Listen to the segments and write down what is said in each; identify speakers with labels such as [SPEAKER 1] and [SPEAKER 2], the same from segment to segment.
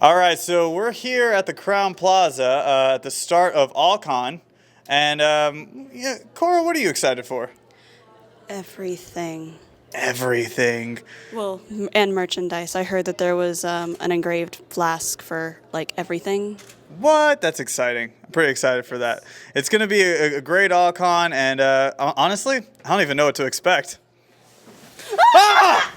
[SPEAKER 1] All right, so we're here at the Crown Plaza at the start of AllCon. And, Cora, what are you excited for?
[SPEAKER 2] Everything.
[SPEAKER 1] Everything.
[SPEAKER 2] Well, and merchandise. I heard that there was an engraved flask for, like, everything.
[SPEAKER 1] What? That's exciting. I'm pretty excited for that. It's going to be a great AllCon, and honestly, I don't even know what to expect. Ah!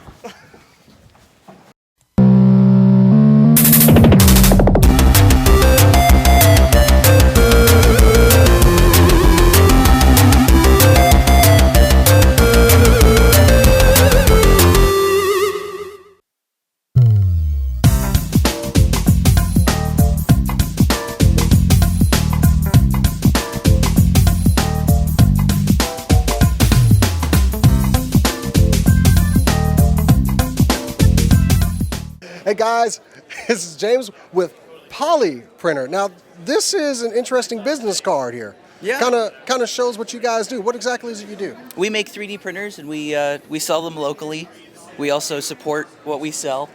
[SPEAKER 3] Hey guys, this is James with Poly Printer. Now, this is an interesting business card here.
[SPEAKER 4] Yeah.
[SPEAKER 3] Kind of shows what you guys do. What exactly is it you do?
[SPEAKER 4] We make 3D printers and we sell them locally. We also support what we sell.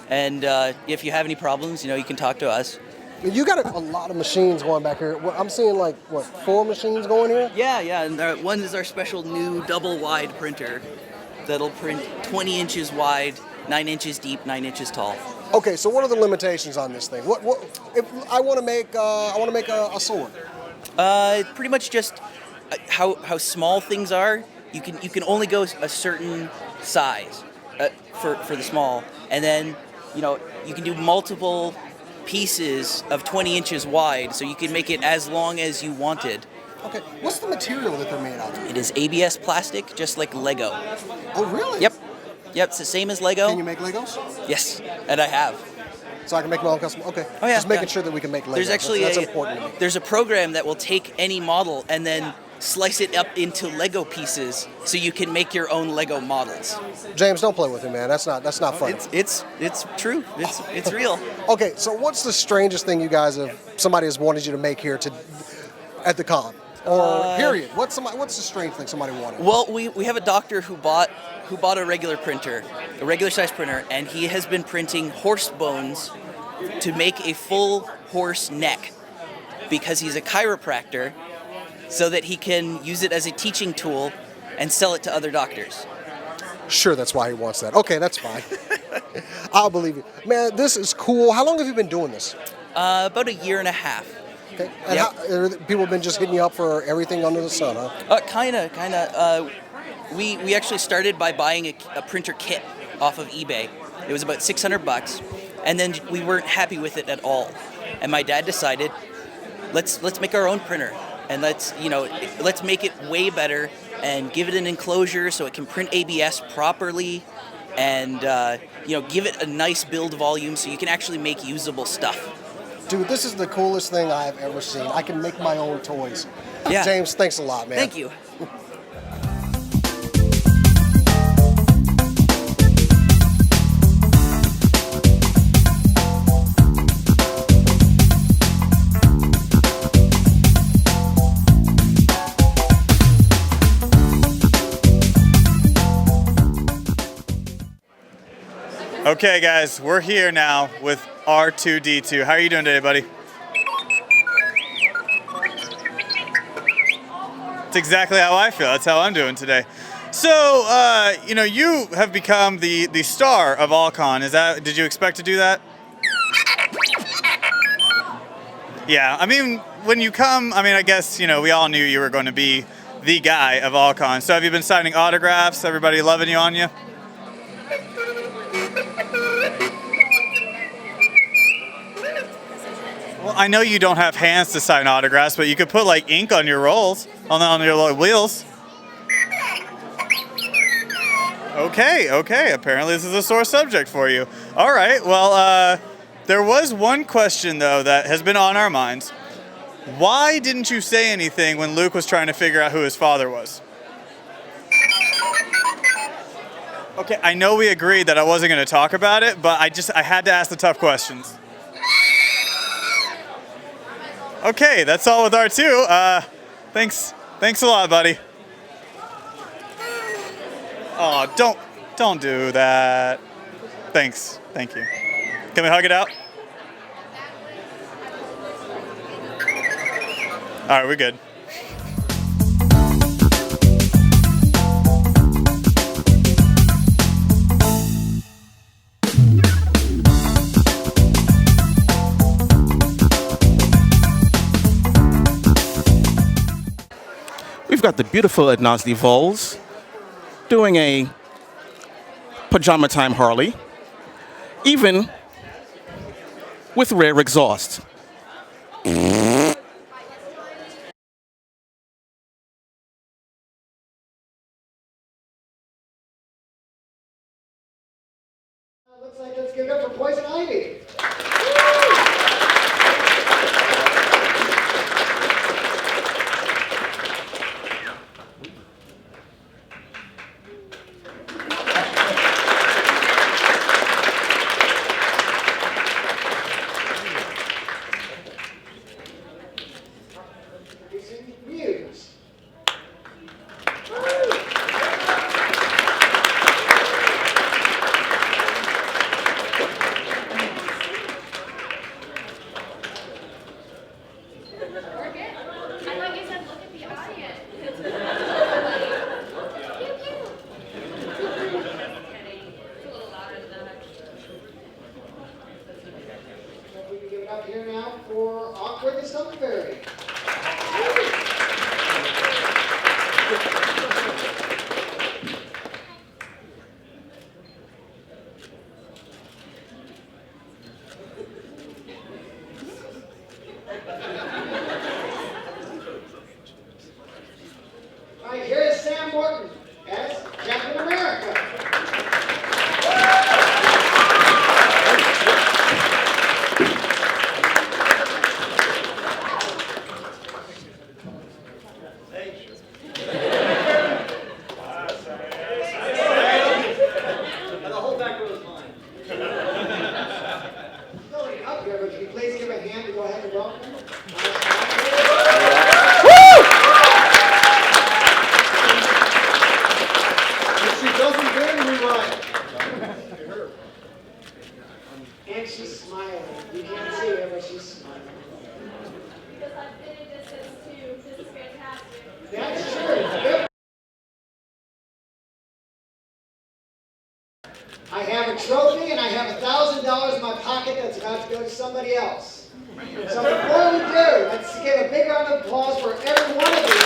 [SPEAKER 4] And if you have any problems, you can talk to us.
[SPEAKER 3] You got a lot of machines going back here. I'm seeing 4 machines going here?
[SPEAKER 4] Yeah. And one is our special new double wide printer that'll print 20 inches wide, 9 inches deep, 9 inches tall.
[SPEAKER 3] Okay, so what are the limitations on this thing? What if I want to make a sword?
[SPEAKER 4] Pretty much just how small things are. You can only go a certain size for the small, and then you can do multiple pieces of 20 inches wide, so you can make it as long as you wanted.
[SPEAKER 3] Okay, what's the material that they're made out of?
[SPEAKER 4] It is ABS plastic, just like Lego.
[SPEAKER 3] Oh, really?
[SPEAKER 4] Yep, it's the same as Lego.
[SPEAKER 3] Can you make Legos?
[SPEAKER 4] Yes, and I have.
[SPEAKER 3] So I can make my own custom. Okay.
[SPEAKER 4] Oh yeah.
[SPEAKER 3] Just making sure that we can make Legos.
[SPEAKER 4] There's actually
[SPEAKER 3] that's important to me.
[SPEAKER 4] There's a program that will take any model and then slice it up into Lego pieces, so you can make your own Lego models.
[SPEAKER 3] James, don't play with it, man. That's not funny.
[SPEAKER 4] It's true. It's real.
[SPEAKER 3] Okay, so what's the strangest thing somebody has wanted you to make here at the con? Or period. What's the strange thing somebody wanted?
[SPEAKER 4] Well, we have a doctor who bought a regular printer, a regular size printer, and he has been printing horse bones to make a full horse neck because he's a chiropractor, so that he can use it as a teaching tool and sell it to other doctors.
[SPEAKER 3] Sure, that's why he wants that. Okay, that's fine. I'll believe you. Man, this is cool. How long have you been doing this?
[SPEAKER 4] About a year and a half.
[SPEAKER 3] Okay. And
[SPEAKER 4] Yep.
[SPEAKER 3] people have been just hitting you up for everything under the sun, huh?
[SPEAKER 4] Kinda. We actually started by buying a printer kit off of eBay. It was about $600, and then we weren't happy with it at all. And my dad decided, let's make our own printer, and let's make it way better and give it an enclosure so it can print ABS properly, and give it a nice build volume so you can actually make usable stuff.
[SPEAKER 3] Dude, this is the coolest thing I've ever seen. I can make my own toys.
[SPEAKER 4] Yeah.
[SPEAKER 3] James, thanks a lot, man.
[SPEAKER 4] Thank you.
[SPEAKER 1] Okay, guys, we're here now with R2D2. How are you doing today, buddy? That's exactly how I feel. That's how I'm doing today. So, you have become the star of AllCon. Did you expect to do that? Yeah, I mean, when you come, I guess, we all knew you were going to be the guy of AllCon. So have you been signing autographs? Everybody loving you on you? Well, I know you don't have hands to sign autographs, but you could put ink on your rolls, on your wheels. Okay. Apparently this is a sore subject for you. All right. Well, there was one question though that has been on our minds. Why didn't you say anything when Luke was trying to figure out who his father was? Okay, I know we agreed that I wasn't going to talk about it, but I had to ask the tough questions. Okay, that's all with R2. Thanks a lot, buddy. Oh, don't do that. Thank you. Can we hug it out? All right, we're good.
[SPEAKER 5] We've got the beautiful Adnasli Vols doing a pajama time Harley, even with rare exhaust.
[SPEAKER 6] Looks like let's give it up for Poison Ivy. Muse.
[SPEAKER 7] I thought you said look at the audience. It's a little louder than that.
[SPEAKER 6] We can give it up here now for Awkward and Stumpberry. All right, here is Sam Morton as Captain America. Nobody up here, but can you please give a hand to go ahead and welcome? If she doesn't win, we run. And she's smiling. You can't see her, but she's smiling.
[SPEAKER 7] Because I've been in distance too. This is fantastic.
[SPEAKER 6] That's true. I have a trophy and I have $1,000 in my pocket that's about to go to somebody else. So before we do, let's give a big round of applause for every one of these.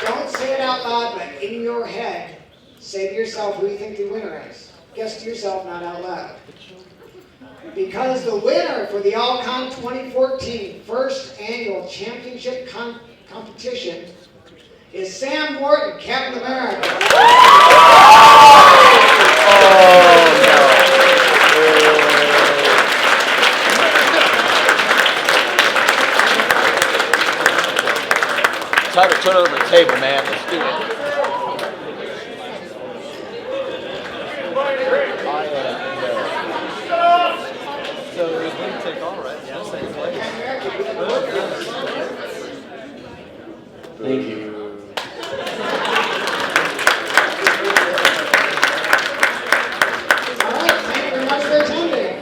[SPEAKER 6] Don't say it out loud, but in your head, say to yourself who you think the winner is. Guess to yourself, not out loud. Because the winner for the All-Con 2014 first annual championship competition is Sam Morton, Captain America.
[SPEAKER 8] Try to turn over the table, man. Let's do it. So it's going to take all right. Yeah, same place. Thank you.
[SPEAKER 6] All right, thank you very much for attending.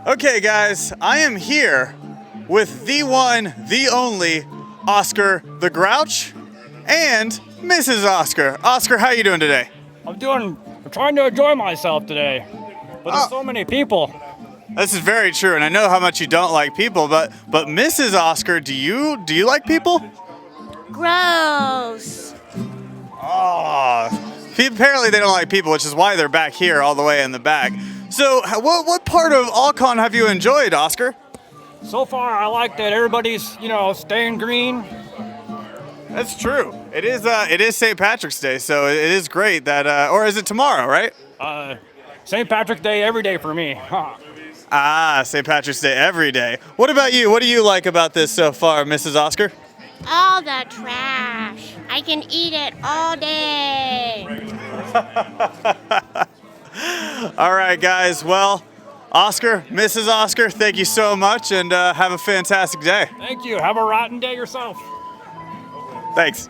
[SPEAKER 1] Okay, guys, I am here with the one, the only Oscar the Grouch and Mrs. Oscar. Oscar, how you doing today?
[SPEAKER 9] I'm trying to enjoy myself today, but there's so many people.
[SPEAKER 1] This is very true, and I know how much you don't like people, but Mrs. Oscar, do you like people?
[SPEAKER 2] Gross.
[SPEAKER 1] Oh, apparently they don't like people, which is why they're back here all the way in the back. So, what part of All-Con have you enjoyed, Oscar?
[SPEAKER 9] So far, I like that everybody's, staying green.
[SPEAKER 1] That's true. It is St. Patrick's Day, so it is great that, or is it tomorrow, right?
[SPEAKER 9] St. Patrick's Day every day for me. Huh.
[SPEAKER 1] Ah, St. Patrick's Day every day. What about you? What do you like about this so far, Mrs. Oscar?
[SPEAKER 10] All the trash. I can eat it all day.
[SPEAKER 1] All right, guys. Well, Oscar, Mrs. Oscar, thank you so much, and have a fantastic day.
[SPEAKER 9] Thank you. Have a rotten day yourself.
[SPEAKER 1] Thanks.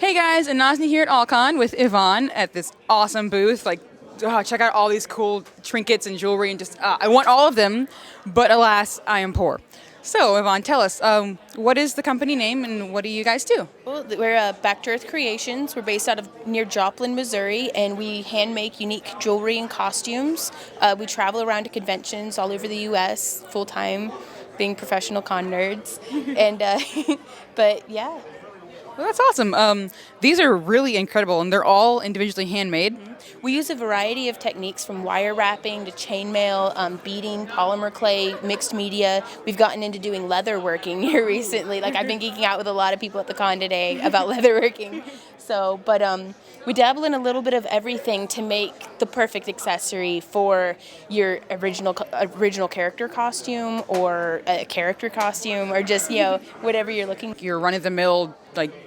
[SPEAKER 11] Hey guys, Anasni here at Alcon with Yvonne at this awesome booth. Check out all these cool trinkets and jewelry, and just I want all of them, but alas, I am poor. So Yvonne, tell us, what is the company name and what do you guys do?
[SPEAKER 12] Well, we're Back to Earth Creations. We're based out of near Joplin, Missouri, and we hand make unique jewelry and costumes. We travel around to conventions all over the U.S. full time, being professional con nerds, and but yeah.
[SPEAKER 11] Well, that's awesome. These are really incredible, and they're all individually handmade.
[SPEAKER 12] We use a variety of techniques from wire wrapping to chainmail, beading, polymer clay, mixed media. We've gotten into doing leather working here recently. I've been geeking out with a lot of people at the con today about leather working. So, but we dabble in a little bit of everything to make the perfect accessory for your original character costume or a character costume, or just whatever you're looking for.
[SPEAKER 11] Your run-of-the-mill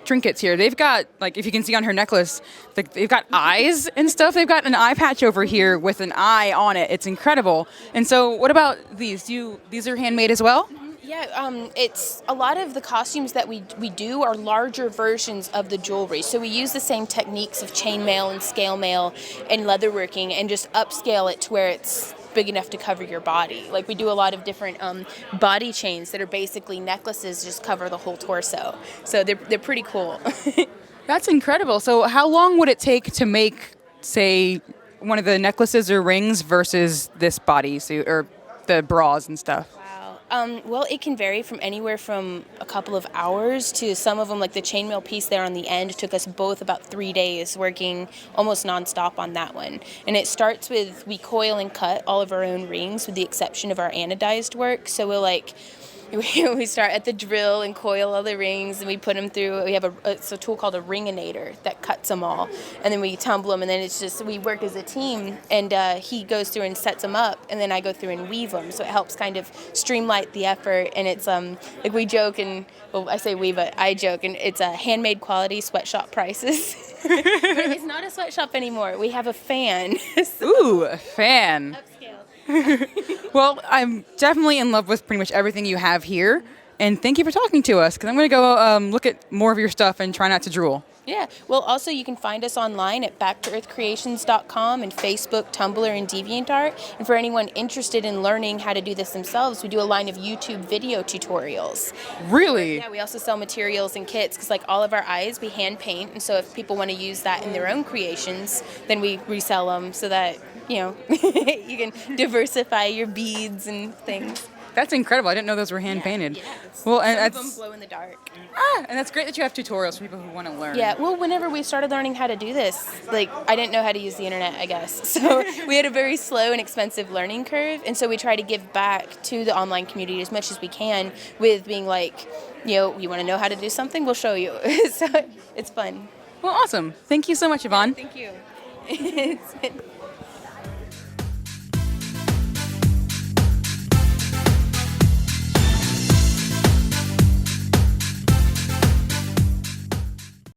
[SPEAKER 11] trinkets here. They've got, if you can see on her necklace, they've got eyes and stuff. They've got an eye patch over here with an eye on it. It's incredible. And so what about these? These are handmade as well?
[SPEAKER 12] Yeah, it's a lot of the costumes that we do are larger versions of the jewelry. So we use the same techniques of chainmail and scale mail and leatherworking and just upscale it to where it's big enough to cover your body. We do a lot of different body chains that are basically necklaces, just cover the whole torso. So they're pretty cool.
[SPEAKER 11] That's incredible. So how long would it take to make, say, one of the necklaces or rings versus this bodysuit or the bras and stuff?
[SPEAKER 12] Well, it can vary from anywhere from a couple of hours to some of them, like the chainmail piece there on the end, took us both about 3 days working almost nonstop on that one. And it starts with, we coil and cut all of our own rings with the exception of our anodized work. So we start at the drill and coil all the rings, and we put them through. We have it's a tool called a ringinator that cuts them all, and then we tumble them, and then it's just we work as a team. And he goes through and sets them up, and then I go through and weave them. So it helps kind of streamline the effort. And it's we joke, and well, I say we, but I joke, and it's handmade quality sweatshop prices. But it's not a sweatshop anymore. We have a fan.
[SPEAKER 11] Ooh, a fan. Well, I'm definitely in love with pretty much everything you have here, and thank you for talking to us, because I'm going to go look at more of your stuff and try not to drool.
[SPEAKER 12] Yeah. Well, also you can find us online at backtoearthcreations.com and Facebook, Tumblr, and DeviantArt. And for anyone interested in learning how to do this themselves, we do a line of YouTube video tutorials.
[SPEAKER 11] Really?
[SPEAKER 12] Yeah, we also sell materials and kits because all of our eyes we hand paint, and so if people want to use that in their own creations, then we resell them so that, you can diversify your beads and things.
[SPEAKER 11] That's incredible. I didn't know those were hand painted.
[SPEAKER 12] Yeah.
[SPEAKER 11] Well, and
[SPEAKER 12] some of them glow in the dark.
[SPEAKER 11] And that's great that you have tutorials for people who want to learn.
[SPEAKER 12] Yeah. Well, whenever we started learning how to do this, I didn't know how to use the internet, I guess. So we had a very slow and expensive learning curve, and so we try to give back to the online community as much as we can with being you want to know how to do something, we'll show you. So it's fun.
[SPEAKER 11] Well, awesome. Thank you so much, Yvonne.
[SPEAKER 12] Thank you.